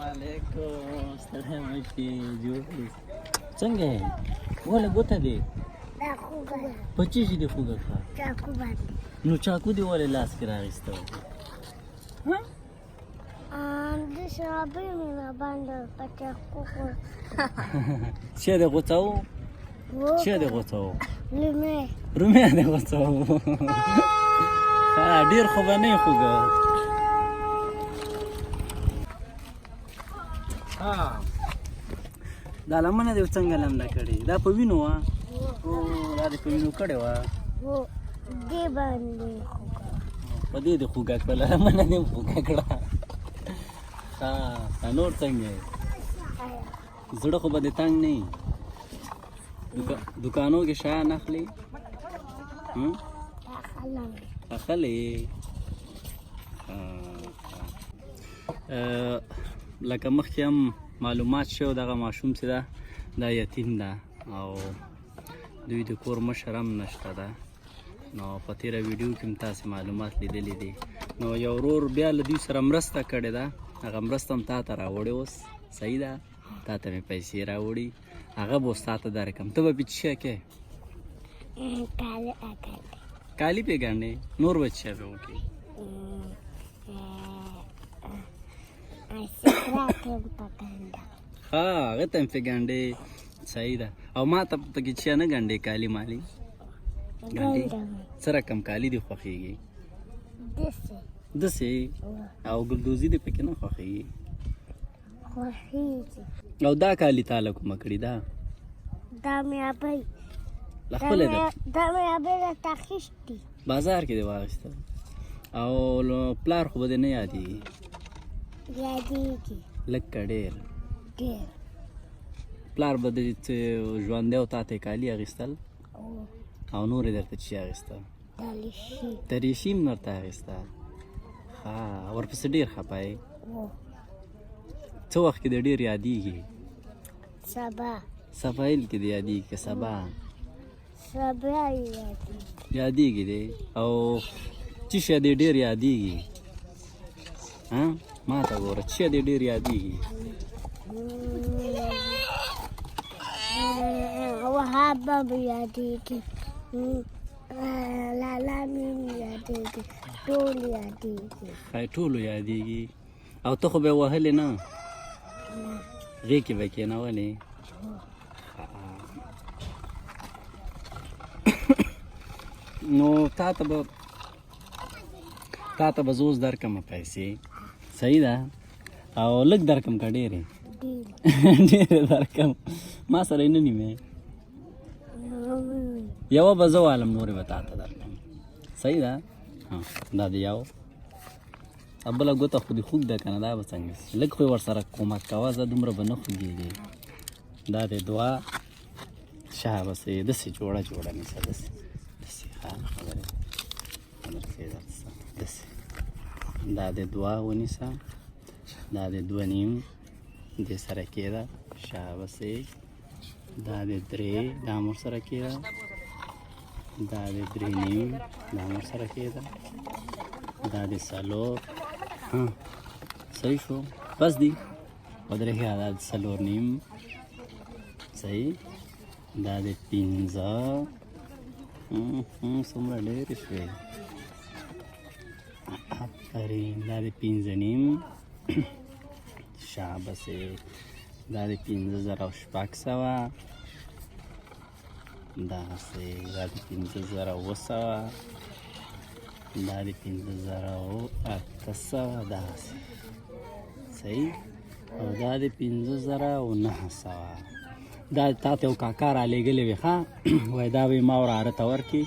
علیکم ستړی مشي جوړ څنګه یې ولې ګوته دی دا خوږه په چی شي دی خوږه ښه چاکو باندې نو چاکو دی ولې لاس کې راغېسته د شرابۍ مې راباندې په چاکو چی دی غوڅاو چی دی غوڅاو رومې رومې دی غوڅاو ډېر خو به نه یې خوږه دا لمنه دې څنګه لمده کړې دا په وینو وه دا دې په وینو کړې وه دې باندې خوږه په دې دې خوږه کړله لمنه دې خوږه کړه نور څنګه یې زړه خو به دې تنګ نه وي دوکانو کې شیان اخلي اخلي لکه مخکې هم معلومات شو دغه ماشوم چې ده دا یتیم ده او دوی د کور مشر هم نشته ده نو په تېره ویډیو کې هم تاسې معلومات لیدلی دي نو یو ورور بیا له دوی سره مرسته کړې ده هغه مرسته هم تا ته راوړې اوس صحیح ده تا ته مې پیسې راوړي هغه به اوس تا ته درکړم ته به پې څه شی کوې کالي پې ګنډې نور به څه شی به وکړې هغه ته مې پې ګنډې صحیح ده او ما ته پکې چیا نه ګنډې کالي مالي ګنډې څه رقم کالي دې خوښېږي داسې او ګلدوزي دې پکې نه خوښېږي او دا کالي تا له کومه کړي ده دا مې ابۍ له خپله ده دا مې ابۍ راته اخیستي بازار کې دې واخیسته او پلار خو به دې نه یادېږي یادېږي لږ که ډېر ډېر پلار به د ژوندی او تا ته یې کالي اخیستل او نور یې درته چی اخیسته دریشي هم درته اخیسته ښه ورپسې ډېر خفه یې څه وخت کې دې ډېر یادېږي سبا سفایل کې دې یادېږي که سبا سبا یادېږي دې او څه شی دې ډېر یادېږي ما ته ګوره څه شی دې ډېر یادېږي وهاب بابا یادېږي لالا مې یادېږي ټول یادېږي ټولو یادېږي او ته خو به یې وهلې نه غېږ کې به یې کېنولې نو تا ته به زه اوس درکړمه پیسې صحیح ده او لږ درکړم که ډېرې ډېرې درکړم ما سره یې نه نیمې یوه به زه والم نورې به تا ته درکړم صحیح ده دا دې یو بله ګوته خو دې خوږ ده که نه دا به څنګه شي لږ خو یې ورسره کومک کوه زه دومره به نه خوږېږي دا دې دوه شابس یې داسې جوړه نیسه داسې خبرې داسې دا دې دوه ونیسه دا دې دوه نیم دې سره کېده شابس یې دا دې درې دا هم ورسره کېده دا دې درې نیم دا هم ورسره کېده دا دې څلور صحیح شو بس دی ودرېږه دا د څلور نیم صحیح دا د پنځه څومره ډېرې شوې آفرین دا د پنځه نیم شابسې دا د 50,000 داسې دا د 50,000 دا د 50,800 داسې صحیح او دا د 50,900 دا تا ته یو کاکا رالیږلی وي ښه وایي دا به یې ما وراره ته ورکړي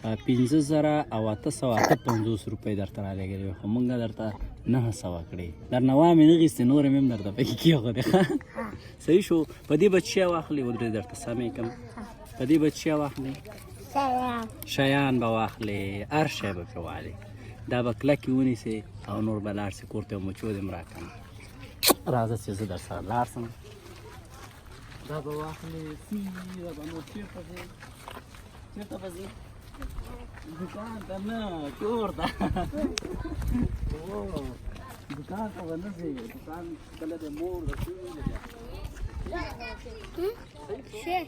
50,850 روپۍ درته رالیږلی وي خو موږ درته 900 کړې درنه وامې نه غېستې نورې مې هم درته پکې کېښودې ښه صحیح شو په دې به څه شی واخلې ودرې درته سمې کړم په دې به څه شی واخلې شیان به واخلې هر شی به پرې والې دا به کلکې ونیسې او نور به لاړ سې کور ته یو مچو دې م راکړم راځه چې زه در سره لاړ شم دا به واخلې سیده به نور چېرته ځې چېرته به ځې دوکان ته نه کور ته دکان ته به نه ځې دکان کله د مور د شوي د بیا شه